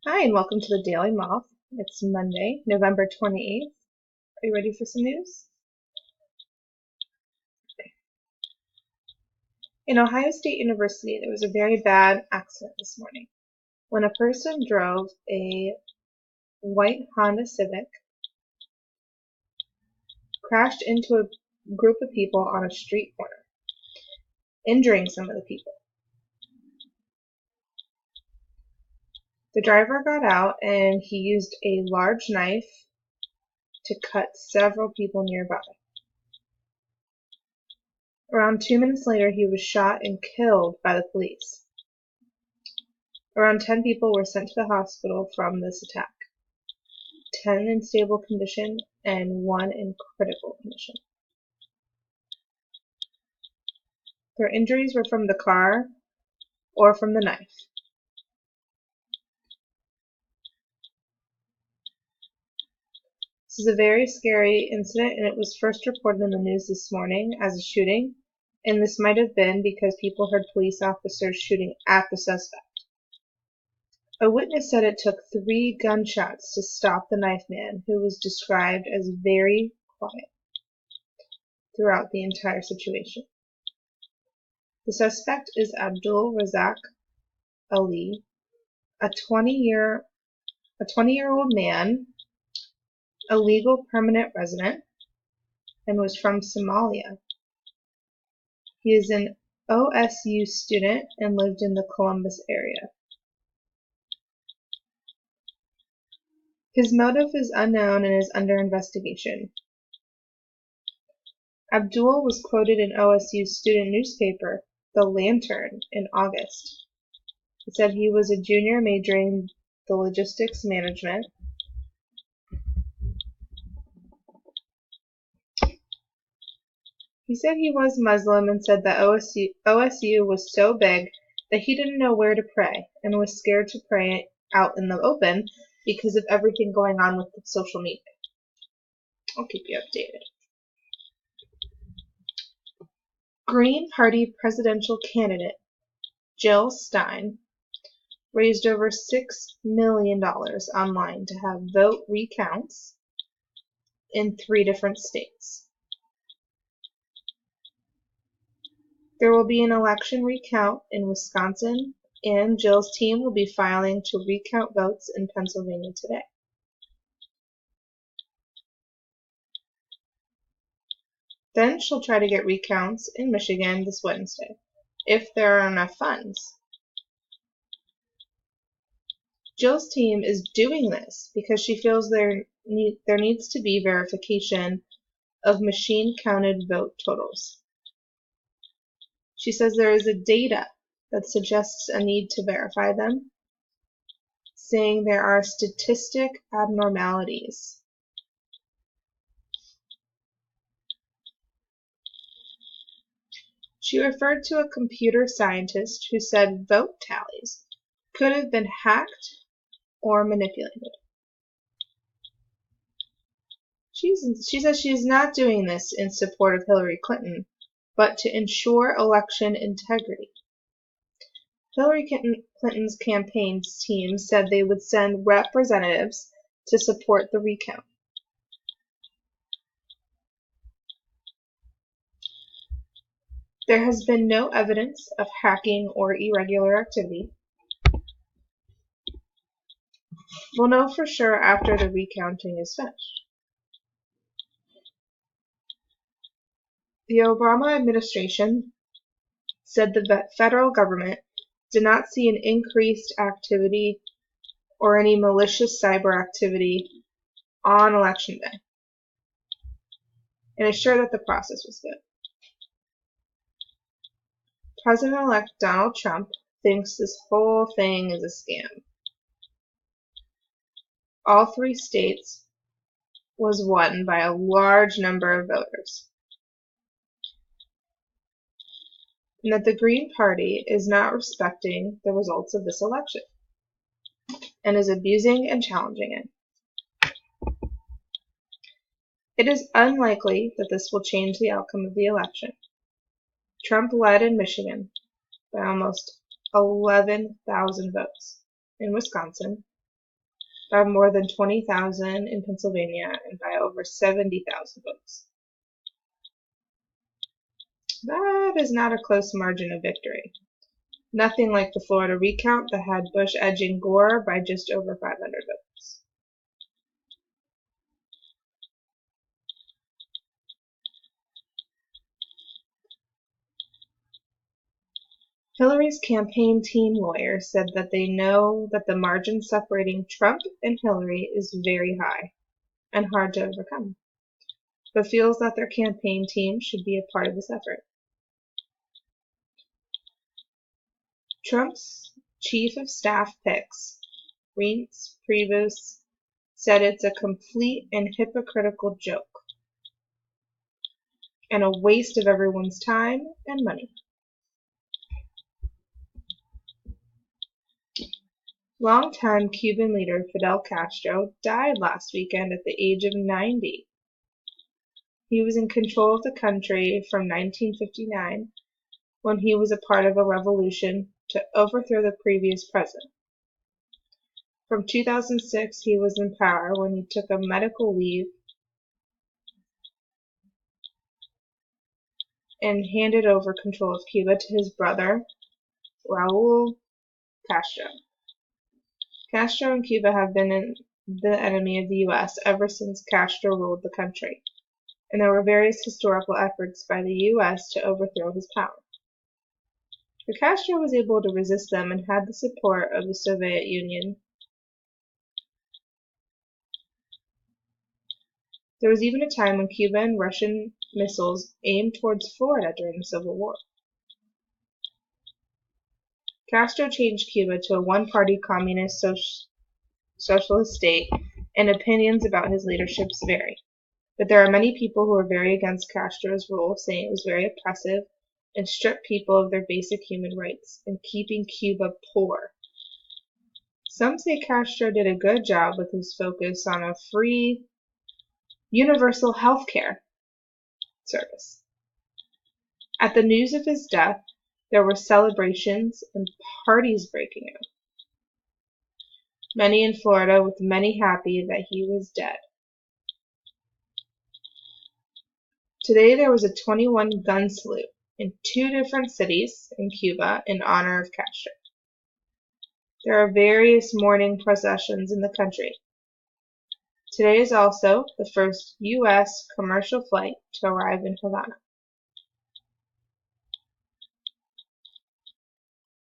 Hi, and welcome to the Daily Moth. It's Monday, November 28th. Are you ready for some news? In Ohio State University, there was a very bad accident this morning when a person drove a white Honda Civic, crashed into a group of people on a street corner, injuring some of the people. The driver got out and he used a large knife to cut several people nearby. Around 2 minutes later, he was shot and killed by the police. Around 10 people were sent to the hospital from this attack, 10 in stable condition and 1 in critical condition. Their injuries were from the car or from the knife. This is a very scary incident, and it was first reported in the news this morning as a shooting, and this might have been because people heard police officers shooting at the suspect. A witness said it took 3 gunshots to stop the knife man, who was described as very quiet throughout the entire situation. The suspect is Abdul Razak Ali, a 20-year-old man, a legal permanent resident, and was from Somalia. He is an OSU student and lived in the Columbus area. His motive is unknown and is under investigation. Abdul was quoted in OSU's student newspaper, The Lantern, in August. It said he was a junior majoring the logistics management. He said he was Muslim and said that OSU was so big that he didn't know where to pray and was scared to pray out in the open because of everything going on with the social media. I'll keep you updated. Green Party presidential candidate Jill Stein raised over $6 million online to have vote recounts in 3 different states. There will be an election recount in Wisconsin, and Jill's team will be filing to recount votes in Pennsylvania today. Then she'll try to get recounts in Michigan this Wednesday, if there are enough funds. Jill's team is doing this because she feels there needs to be verification of machine-counted vote totals. She says there is a data that suggests a need to verify them, saying there are statistic abnormalities. She referred to a computer scientist who said vote tallies could have been hacked or manipulated. She says she is not doing this in support of Hillary Clinton, but to ensure election integrity. Hillary Clinton's campaign team said they would send representatives to support the recount. There has been no evidence of hacking or irregular activity. We'll know for sure after the recounting is finished. The Obama administration said the federal government did not see an increased activity or any malicious cyber activity on Election Day, and assured that the process was good. President-elect Donald Trump thinks this whole thing is a scam. All 3 states was won by a large number of voters, and that the Green Party is not respecting the results of this election and is abusing and challenging it. It is unlikely that this will change the outcome of the election. Trump led in Michigan by almost 11,000 votes, in Wisconsin by more than 20,000 in Pennsylvania and by over 70,000 votes. That is not a close margin of victory. Nothing like the Florida recount that had Bush edging Gore by just over 500 votes. Hillary's campaign team lawyer said that they know that the margin separating Trump and Hillary is very high and hard to overcome, but feels that their campaign team should be a part of this effort. Trump's chief of staff picks, Reince Priebus, said it's a complete and hypocritical joke and a waste of everyone's time and money. Longtime Cuban leader Fidel Castro died last weekend at the age of 90. He was in control of the country from 1959, when he was a part of a revolution to overthrow the previous president. From 2006, he was in power when he took a medical leave and handed over control of Cuba to his brother, Raul Castro. Castro and Cuba have been the enemy of the U.S. ever since Castro ruled the country, and there were various historical efforts by the U.S. to overthrow his power. But Castro was able to resist them and had the support of the Soviet Union. There was even a time when Cuban and Russian missiles aimed towards Florida during the Civil War. Castro changed Cuba to a one-party communist socialist state, and opinions about his leadership vary. But there are many people who are very against Castro's rule, saying it was very oppressive and stripped people of their basic human rights, and keeping Cuba poor. Some say Castro did a good job with his focus on a free, universal health care service. At the news of his death, there were celebrations and parties breaking out. Many in Florida, with many happy that he was dead. Today there was a 21 gun salute in 2 different cities in Cuba in honor of Castro. There are various mourning processions in the country. Today is also the first U.S. commercial flight to arrive in Havana.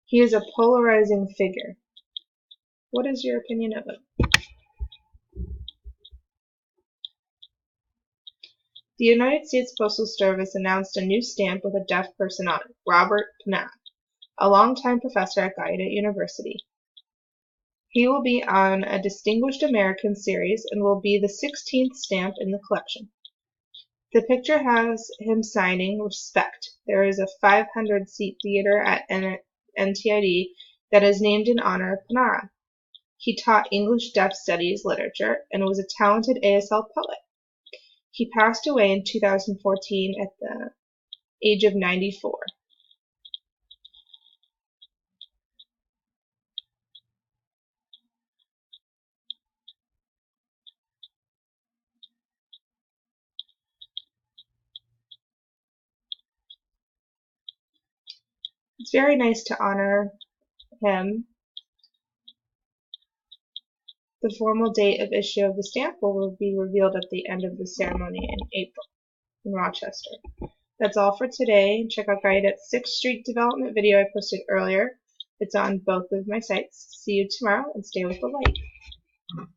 He is a polarizing figure. What is your opinion of him? The United States Postal Service announced a new stamp with a deaf person on it, Robert Panara, a longtime professor at Guyana University. He will be on a Distinguished American series and will be the 16th stamp in the collection. The picture has him signing Respect. There is a 500-seat theater at NTID that is named in honor of Panara. He taught English Deaf Studies literature and was a talented ASL poet. He passed away in 2014 at the age of 94. It's very nice to honor him. The formal date of issue of the stamp will be revealed at the end of the ceremony in April in Rochester. That's all for today. Check out Guyette's 6th Street development video I posted earlier. It's on both of my sites. See you tomorrow and stay with the light.